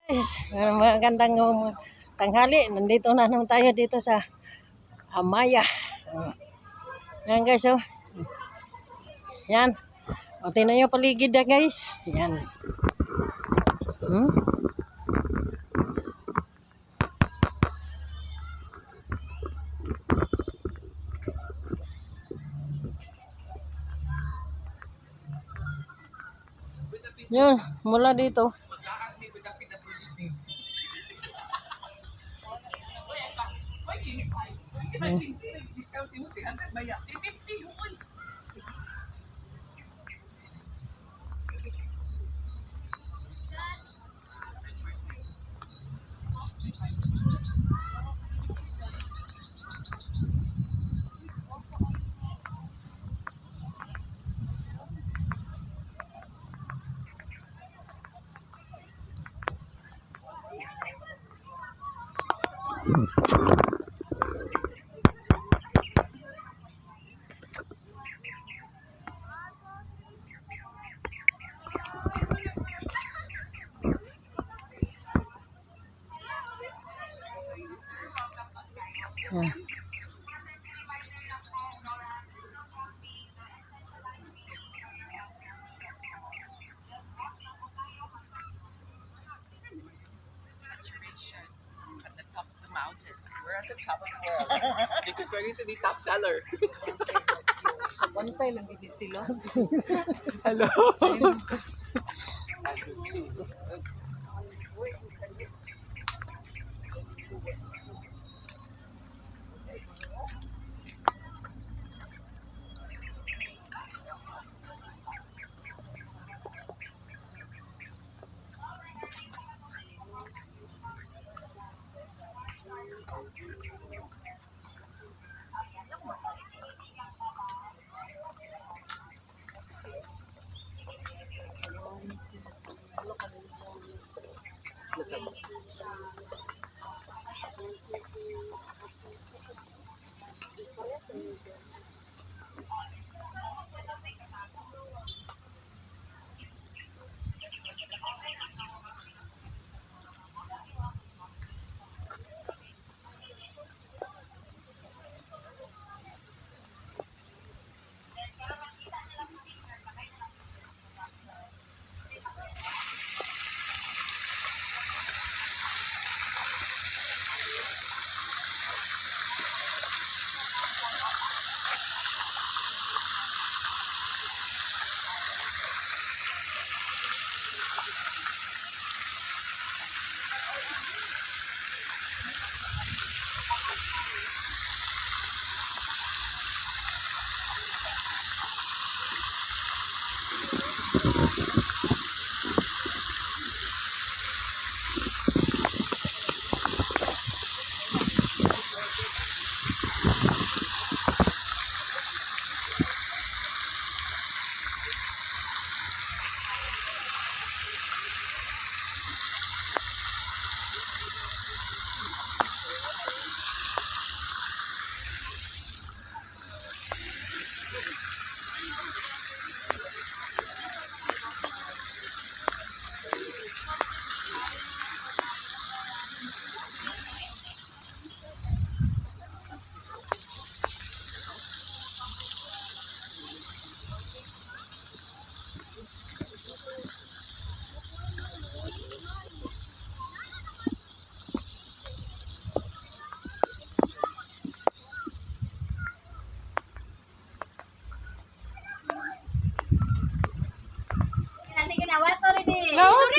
Magandang tanghali. Nandito na naman tayo dito sa Amaya. Yan guys, oh. Yan. O, tingnan nyo paligid na guys. Yan. Yun, mula dito. We're at the top of the world because we're going to be top seller. Sa bantay lang hindi sila. Hello.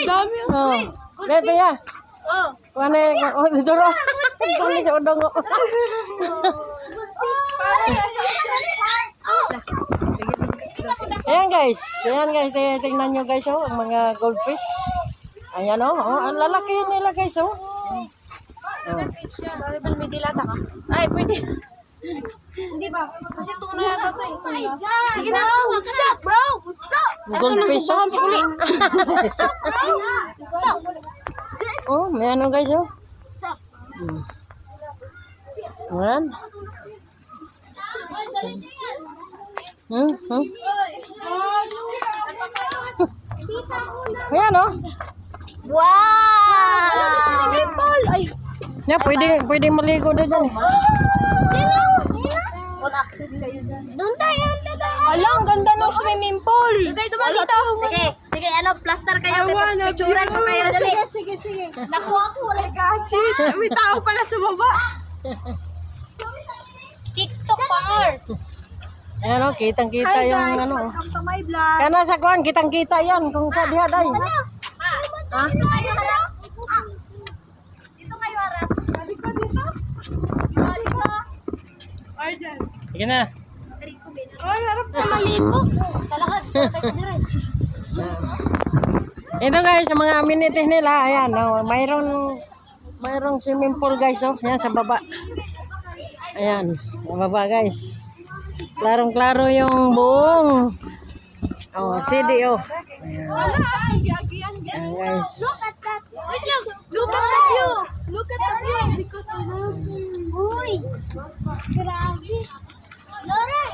Dami. Oh. Dito ya. Oh. Kuan duro. Kuan sa udong. Ayan guys. Tingnan nyo guys oh, ang mga goldfish. Ayan oh, ang lalaki nila guys oh. May dilata ka? Ay, pwede. Hindi ba? Kasi tuna yata ito eh. Sige na, what's up bro? What's up? Goldfish oh. What's up bro? What's up? Oh, may ano guys oh. What's up? Ayan. Ayan oh. Wow! Yeah, pwede maligo na dyan. All access kayo dyan. Doon tayo. Alang, ganda ng swimming pool. Dito ba dito? Sige, ano, plaster kayo. Picturean ko kayo. Dali. Sige. Nakuha ko wala gachi. May tao pala sa baba. TikTok pangor. Ayan o, kitang-kita yung ano. Welcome to my vlog. Kana sa kuhan, kitang-kita yan kung sa diha day. Ha? Dito kayo harap. Dito kayo harap. Dito. Sige na. Ay, harap na maligo. Sa lakad. Ito guys, sa mga amenities nila, ayan, oh, mayroong swimming pool guys, oh, yan sa baba. Ayan, sa baba guys. Klarong-klaro yung buong city, oh. Ayan guys. Look at that. Look at the view. Look at the view. Because I love you. Uy. Grabe. Laura.